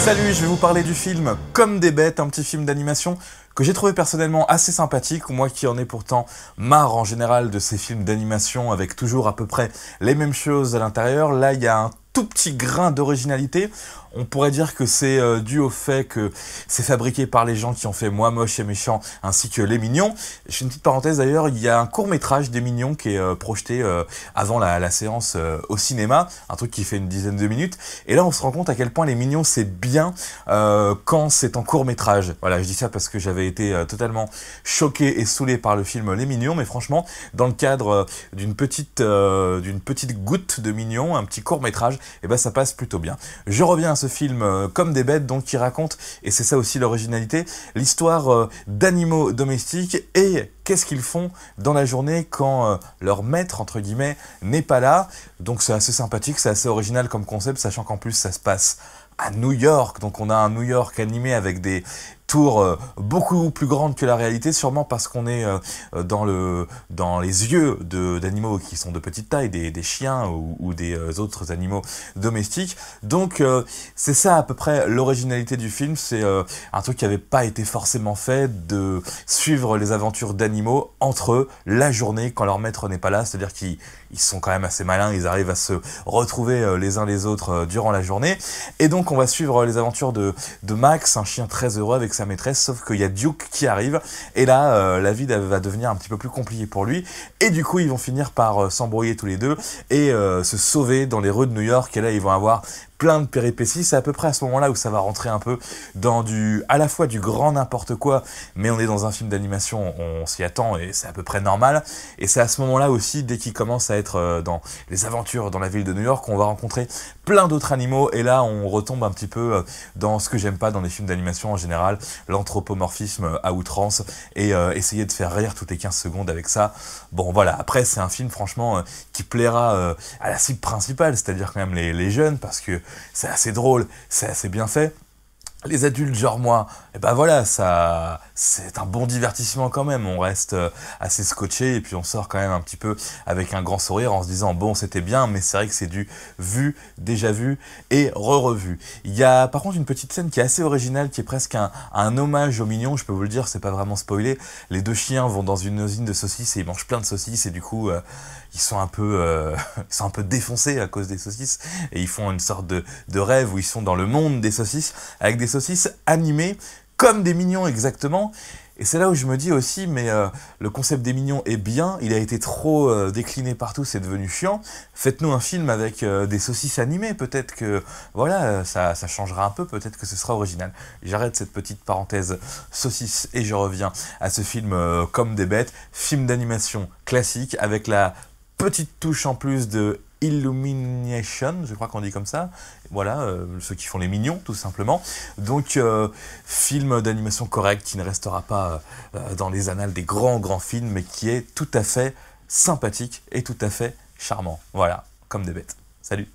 Salut, je vais vous parler du film Comme des bêtes, un petit film d'animation que j'ai trouvé personnellement assez sympathique, moi qui en ai pourtant marre en général de ces films d'animation avec toujours à peu près les mêmes choses à l'intérieur. Là, il y a un tout petit grain d'originalité. On pourrait dire que c'est dû au fait que c'est fabriqué par les gens qui ont fait Moi Moche et Méchant ainsi que Les Mignons. Je fais une petite parenthèse d'ailleurs, il y a un court-métrage des Mignons qui est projeté avant la séance au cinéma, un truc qui fait une dizaine de minutes. Et là on se rend compte à quel point Les Mignons c'est bien quand c'est en court-métrage. Voilà, je dis ça parce que j'avais été totalement choqué et saoulé par le film Les Mignons, mais franchement, dans le cadre d'une petite goutte de Mignons, un petit court-métrage, et ben ça passe plutôt bien. Je reviens à ce film Comme des bêtes, donc qui raconte, et c'est ça aussi l'originalité, l'histoire d'animaux domestiques et qu'est-ce qu'ils font dans la journée quand leur maître, entre guillemets, n'est pas là. Donc c'est assez sympathique, c'est assez original comme concept, sachant qu'en plus ça se passe à New York, donc on a un New York animé avec des tours beaucoup plus grandes que la réalité, sûrement parce qu'on est dans les yeux d'animaux qui sont de petite taille, des chiens ou des autres animaux domestiques. Donc c'est ça à peu près l'originalité du film, c'est un truc qui n'avait pas été forcément fait, de suivre les aventures d'animaux entre eux la journée quand leur maître n'est pas là, c'est-à-dire qu'ils sont quand même assez malins, ils arrivent à se retrouver les uns les autres durant la journée. Et donc on va suivre les aventures de Max, un chien très heureux avec sa maîtresse, sauf qu'il y a Duke qui arrive, et là la vie va devenir un petit peu plus compliquée pour lui, et du coup ils vont finir par s'embrouiller tous les deux, et se sauver dans les rues de New York, et là ils vont avoir plein de péripéties. C'est à peu près à ce moment-là où ça va rentrer un peu dans à la fois du grand n'importe quoi, mais on est dans un film d'animation, on s'y attend et c'est à peu près normal. Et c'est à ce moment-là aussi, dès qu'il commence à être dans les aventures dans la ville de New York, on va rencontrer plein d'autres animaux, et là on retombe un petit peu dans ce que j'aime pas dans les films d'animation en général, l'anthropomorphisme à outrance, et essayer de faire rire toutes les 15 secondes avec ça. Bon voilà, après c'est un film franchement qui plaira à la cible principale, c'est-à-dire quand même les jeunes, parce que c'est assez drôle, c'est assez bien fait. Les adultes, genre moi, et ben voilà, ça, c'est un bon divertissement quand même. On reste assez scotché et puis on sort quand même un petit peu avec un grand sourire en se disant bon, c'était bien, mais c'est vrai que c'est du vu, déjà vu et re-revu. Il y a par contre une petite scène qui est assez originale, qui est presque un hommage aux Mignons. Je peux vous le dire, c'est pas vraiment spoilé. Les deux chiens vont dans une usine de saucisses et ils mangent plein de saucisses et du coup ils sont un peu défoncés à cause des saucisses et ils font une sorte de rêve où ils sont dans le monde des saucisses avec des saucisses animées comme des Mignons exactement. Et c'est là où je me dis aussi, mais le concept des Mignons est bien, il a été trop décliné partout, c'est devenu chiant. Faites-nous un film avec des saucisses animées, peut-être que voilà, ça changera un peu, peut-être que ce sera original. J'arrête cette petite parenthèse saucisse et je reviens à ce film Comme des bêtes, film d'animation classique avec la petite touche en plus de Illumination, je crois qu'on dit comme ça, voilà, ceux qui font les Mignons tout simplement. Donc film d'animation correct qui ne restera pas dans les annales des grands films, mais qui est tout à fait sympathique et tout à fait charmant. Voilà, Comme des bêtes. Salut.